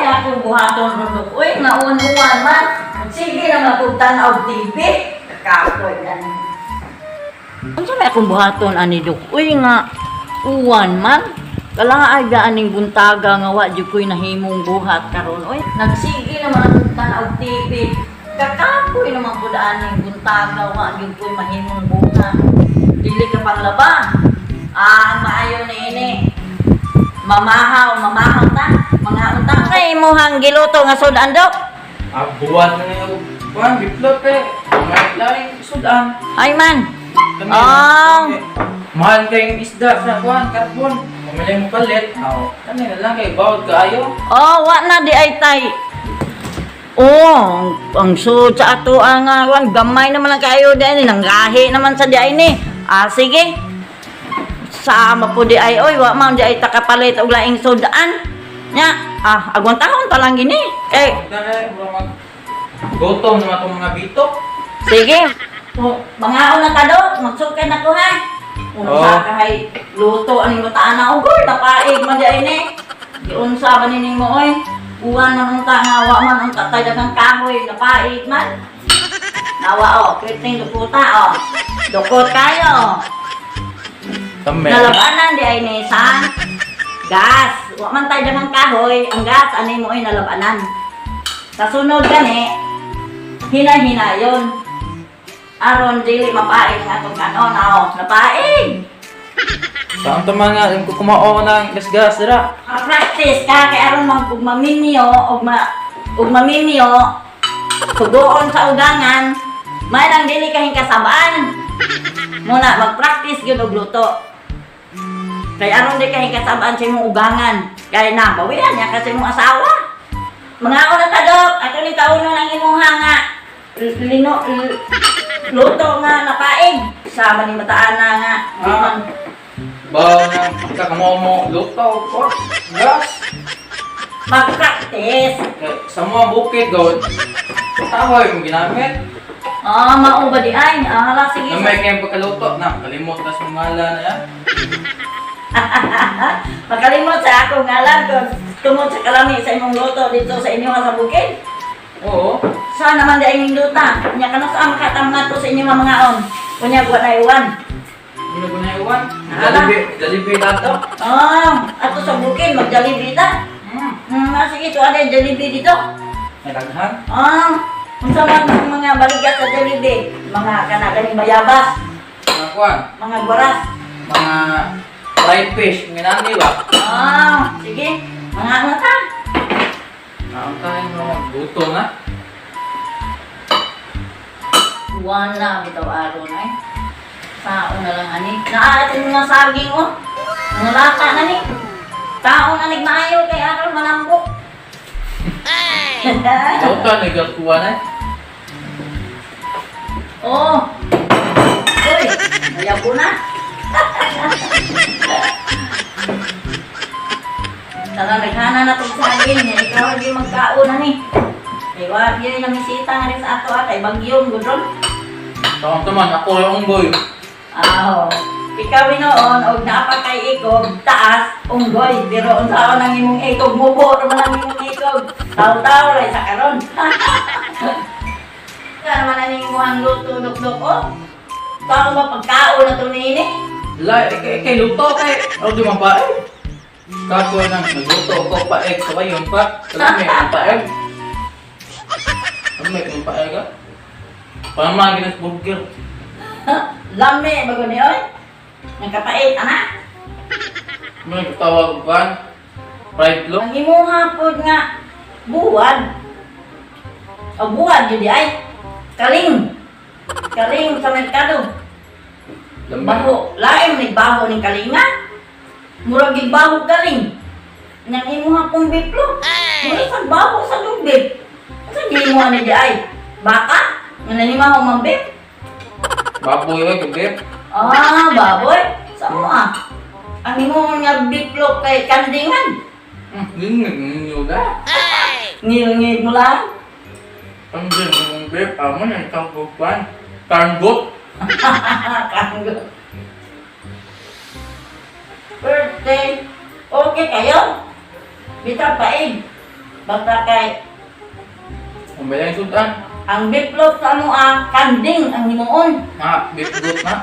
akong buhaton rundok. Uy, nauwan-uwan man. Sige naman kung tanaw TV. Kakapoy yan. Ano may akong buhaton, ani Dok? Uy nga, uwan man. Kala ay daaning buntaga nga wa di ko'y nahimong buhat karon. Uy, nagsige naman akong tanaw TV. Kakapoy naman po daaning buntaga wa di ko'y mahimong buhat. Dili ka pang laba. Maayo na ini. Mamahaw ta. Mga untang kay imuhang giluto nga sudan Dok. Buwan na yung buwan, biplot may laring sudan. Ay man. Mahal kayong isda sa buwan, karbon. Pamilya mo palit. Kani na lang kayo, bawad kaayo. Wa na di ay tay. Ang sud sa ato ang gamay naman ang kayo din. Nanggahi naman sa di ay ni. Sige. Sama po di ay, oy, wa man di ay takapalit og laing sudan. Nya, agwang tahon pa lang gini. Gutom naman itong mga bitok. Sige. Mga una ka Dok, magsukay na ko ha. Unsa kahay luto aning bataan na ugoy, napaig man di ay ni. Giunsa ba nining mo oy? Uwan man unta nga wa man ang tatay dagang kahoy, napaig man. Nawa kriting dukuta Dukot kayo. Nalabanan di ay ni sa gas. Wa man tayo dagang kahoy, ang gas ani mo ay nalabanan. Kasunod gani, hina-hinayon. Aron dili mapaig nga itong napaig. Saan ito mga kumao ng gas-gas, dira? Practice ka kay aron magmaminyo og maminyo tugoon sa ugangan, may lang dili kahing kasabaan. Muna mag-practice gyud og luto. Kay aron di kahing kasabaan sa imong ugangan, kay nabawian niya kasi imong asawa. Mga una ta Dok, ato ni kauno ng imong hanga. Luto nga napaig. Sama ni mataana nga. Bawa nga, kakamomo, luto, pork, gas. Mag-practice. Sa mga bukid, gawin. Tahoy mo ginamit. Mao ba di ay? Hala, sige. Namay kayong pagkaluto na, kalimot na sa ngala na yan. Makalimot sa akong ngalan kung tungod sa kalami sa imong luto dito sa inyo nga sa bukid. Oo. Saan naman di ay luta? Nya ka na saan makatam na to sa inyo nga mga on? Kunya buwan na iwan. Ano ko na iwan? Ala. Jollibee dato. Ato sa bukid, mag-Jollibee ta. Sige, ito ada Jollibee dito. May daghan? Unsa man ang mga baligat sa Jollibee? Mga kanagaling bayabas, Mga kuwan? mga guaras. Mga fried fish, minandi ba? Sige. Mga ano ta? Ang kain mo, buto na. Buwan na, bitaw aron ay. Taon na lang ani. Naatin nga saging Ang lata na ni. Taon na maayo kay aron malambok. Ito ka, nagkakuha na. Uy, ayaw ko na. Talagang naghana na itong saging. Ikaw hindi magkaon na ni. Iwa, yun yung namisita nga rin sa ato kay Bagyong Gudron. Taman, ako yung unggoy. Ikaw noon, og naapa kay ikog, taas, unggoy. Pero unsaon ang imong ikog, mubo naman ang imong ikog. Taw-taw rin sa karon. Kaya naman ang imong luto, duk-duk, Tao ba pagkaon na ito nini? Kay luto kay, di mabae. Kako nang nagluto ko paeg, sabay yung pa. Kalami ang paeg. Kalami ang paeg ka. Pamagin at burger. Lami, bago niyo nagkapait, anak. May tawag ba? Fried look? Ang imong hapon nga, buwad. Buwad yun di ay. Kaling. Kaling sa merkado. Baho. Lain may baho ng kalinga. Murag baho kaling. Nang imong hapong biplo. Murag sa baho sa lubib. Kasi di mo ano di ay. Baka? Nananimaw mang bip. Baboy ay kubip. Baboy? Saan mo Ang imong nga biplo kay kandingan. Ngingig ka. Ngil-ngil mo lang. Ang yung bip, amo na itang buwan. Karngot. Karngot. Birthday. Okay kayo? Bita paig. Basta kay Ang bayan sultan. ang biplot sa mo kanding ang himuon. Ha, beef goat na.